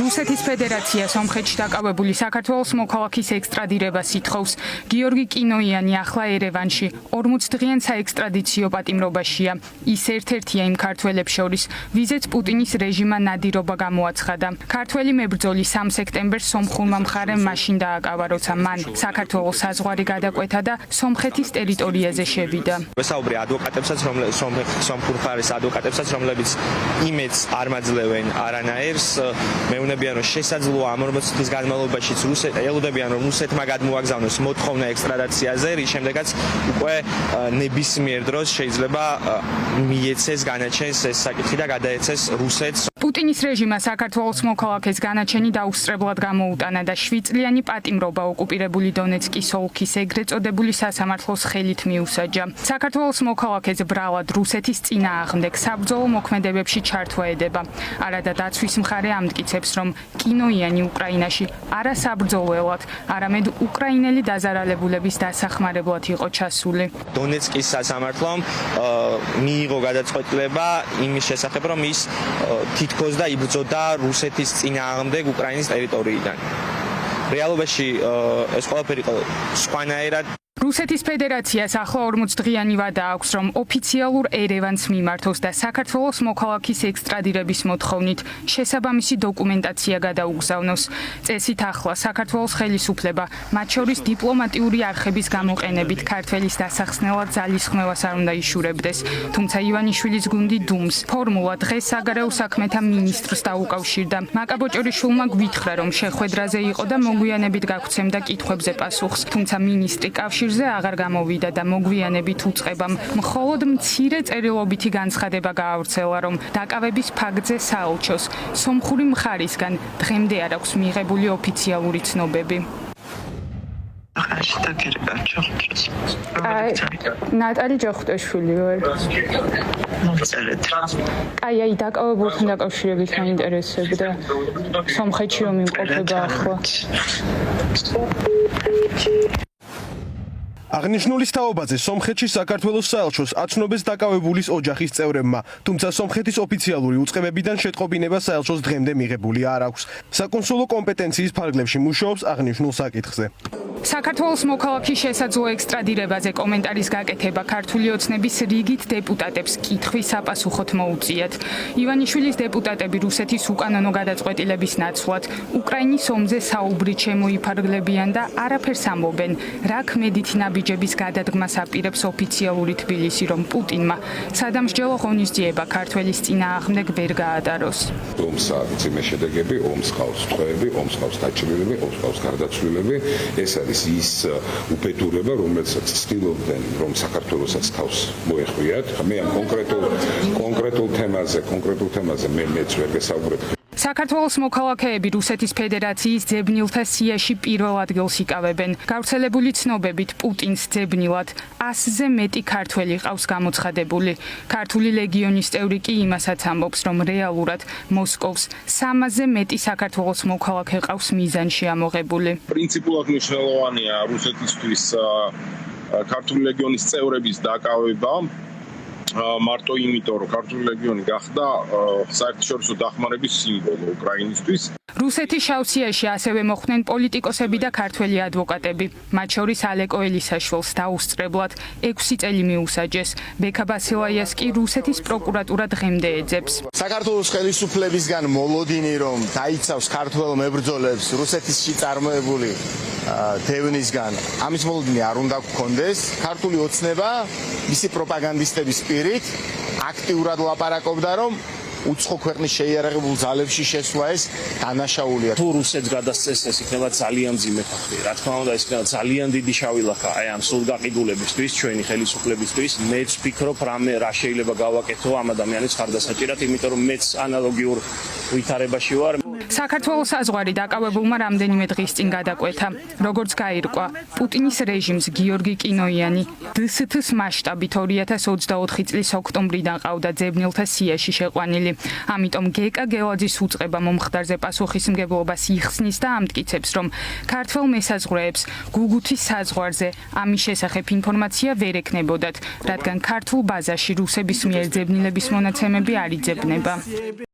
რუსეთის ფედერაცია სომხეთში დაკავებული საქართველოს მოქალაქის ექსტრადირებას ითხოვს. გიორგი კინოიანი ახლა ერევანში 40 დღიან საექსტრადიციო პატიმრობაშია. ის ერთ-ერთია იმ ქართველებს შორის, ვიზეც პუტინის რეჟიმმა ნადირობა გამოაცხადა. ქართველი მებრძოლი 3 სექტემბერს სომხურმა მხარემ მაშინ დააკავა, როცა მან საქართველოს საზღვარი გადაკვეთა და სომხეთის ტერიტორიაზე შევიდა. ვესაუბრე ადვოკატებსაც, სომხურ მხარის ადვოკატებსაც, რომლებიც იმედს არ მაძლევენ არანაირს. მეუბნებიან, რომ შესაძლოა ამ 40 წლის განმავლობაშიც ელოდებიან, რომ რუსეთმა გადმოაგზავნოს მოთხოვნა ექსტრადაციაზე, რის შემდეგაც უკვე ნებისმიერ დროს შეიძლება მიეცეს განაჩენს ეს საკითხი და გადაეცეს რუსეთს. პუტინის რეჟიმმა საქართველოს მოქალაქეს განაჩენი დაუსწრებლად გამოუტანა და 7 წლიანი პატიმრობა ოკუპირებული დონეცკის ოლქის ეგრეთ წოდებული სასამართლოს ხელით მიუსაჯა. საქართველოს მოქალაქეს ბრალად რუსეთის წინააღმდეგ საბრძოლო მოქმედებებში ჩართვა ედება. არადა დაცვის მხარე ამტკიცებს, რომ კინოიანი უკრაინაში არა საბრძოლველად, არამედ უკრაინელი დაზარალებულების დასახმარებლად იყო ჩასული. დონეცკის სასამართლომ მიიღო გადაწყვეტილება იმის შესახებ, რომ ის თითქოს და იბრძოდა რუსეთის წინააღმდეგ უკრაინის ტერიტორიიდან. რეალობაში ეს ყველაფერი იყო სხვანაირად. რუსეთის ფედერაციას ახლა 40 დღიანი ვადა აქვს, რომ ოფიციალურ ერევანს მიმართოს და საქართველოს მოქალაქის ექსტრადირების მოთხოვნით შესაბამისი დოკუმენტაცია გადაუგზავნოს. წესით ახლა საქართველოს ხელისუფლება, მათ შორის დიპლომატიური არხების გამოყენებით ქართველის დასახსნელად ძალისხმევას არ უნდა იშურებდეს. თუმცა ივანიშვილის გუნდი დუმს ფორმულა დღეს საგარეო საქმეთა მინისტრს დაუკავშირდა. მაკაბოჭორიშვილმა გვითხრა, რომ შეხვედრაზე იყო და მოგვიანებით გაგვცემდა კითხვებზე პასუხს. თუმცა მინისტრი კავშირზე აღარ გამოვიდა და მოგვიანებით უწყებამ მხოლოდ მცირე წერილობითი განცხადება გაავრცელა, რომ დაკავების ფაქტზე საელჩოს სომხური მხარისგან დღემდე არ აქვს მიღებული ოფიციალური ცნობები. ნატალი ჯოხტაშვილი ვარ. აი დაკავებულთან დაკავშირებით მაინტერესებდა. სომხეთში რომ იმყოფება ახლა. აღნიშნული თაობაზე სომხეთში საქართველოს საელჩოს აცნობეს დაკავებულის ოჯახის წევრებმა, თუმცა სომხეთის ოფიციალური უწყებებიდან შეტყობინება საელჩოს დღემდე მიღებული არ აქვს. საკონსულო კომპეტენციის ფარგლებში მუშაობს აღნიშნულ საკითხზე. საქართველოს მოქალაქის შესაძლო ექსტრადირებაზე კომენტარის გაკეთება ქართული ოცნების რიგით დეპუტატებს კითხვის საპასუხოდ მოუწიათ. ივანიშვილის დეპუტატები რუსეთის უკანონო გადაწყვეტილების ნაცვლად უკრაინის ომზე საუბრით შემოიფარგლებიან და არაფერს ამბობენ, რა ქმედით ნაბიჯების გადადგმას აპირებს ოფიციალური თბილისი, რომ პუტინმა სადამსჯელო ღონისძიება ქართველის წინააღმდეგ ვერ გაატაროს. ომს მძიმე შედეგები, ომს ხავს ტყვეები, ომს ხავს დაჭრილები, ომს ხავს გარდაცვლილები. ეს არის ის უბედურება, რომელსაც ცდილობდნენ, რომ საქართველოსაც თავს მოეხვიათ. მე ამ კონკრეტულ თემაზე მეც ვერ გესაუბრებ. საქართველოს მოქალაქეები რუსეთის ფედერაციის ძებნილთა სიაში პირველ ადგილს იკავებენ. გავრცელებული ცნობებით პუტინს ძებნილად 100-ზე მეტი ქართველი ყავს გამოცხადებული. ქართული ლეგიონის წევრი კი იმასაც ამბობს, რომ რეალურად მოსკოვს 300-ზე მეტი საქართველოს მოქალაქე ყავს მიზანში ამოღებული. პრინციპულად მნიშვნელოვანია რუსეთისთვის ქართული ლეგიონის წევრების დაკავება. მარტო იმიტომ, რომ ქართული ლეგიონი გახდა საერთაშორისო დახმარების სიმბოლო უკრაინისთვის. რუსეთის შავსიაში ასევე მოხვდნენ პოლიტიკოსები და ქართველი ადვოკატები. მათ შორის ალეკო ელისაშვილს დაუსწრებლად 6 წელი მიუსაჯეს. ბექა ბასილაიას კი რუსეთის პროკურატურა დღემდე ეძებს. საქართველოს ხელისუფლებისგან მოლოდინი, რომ დაიცავს ქართველ მებრძოლებს რუსეთში წარმოებული დევნისგან, ამის მოლოდინი არ უნდა გქონდეს. ქართული ოცნება მისი პროპაგანდისტების პირით აქტიურად ლაპარაკობდა, რომ უცხო ქვეყნის შეიარაღებულ ძალებში შესვლა ეს დანაშაულია. თუ რუსეთს გადასცეს, ეს იქნება ძალიან მძიმე ფაქტი. რა თქმა უნდა, ეს იქნება ძალიან დიდი შავი ლაქა აი ამ სულგაყიდულებისთვის, ჩვენი ხელისუფლებისთვის. მეც ვფიქრობ, რა შეიძლება გავაკეთო ამ ადამიანის ხარდასაჭირად, იმიტომ რომ მეც ანალოგიურ ვითარებაში ვარ. საქართველოს საზღვარი დაკავებულმა რამდენიმე დღის წინ გადაკვეთა. Როგორც გაირკვა, პუტინის რეჟიმს გიორგი კინოიანი დსთ-ს მასშტაბით 2024 წლის ოქტომბრიდან ყავდა ძებნილთა სიაში შეყვანილი. ამიტომ გეკა გელაძის უწყება მომხდარზე პასუხისმგებლობას იხსნის და ამტკიცებს, რომ ქართველ მესაზღვრეებს გუგუთის საზღვარზე ამის შესახებ ინფორმაცია ვერ ექნებოდათ, რადგან ქართულ ბაზაში რუსების მიერ ძებნილების მონაცემები არ იძებნება.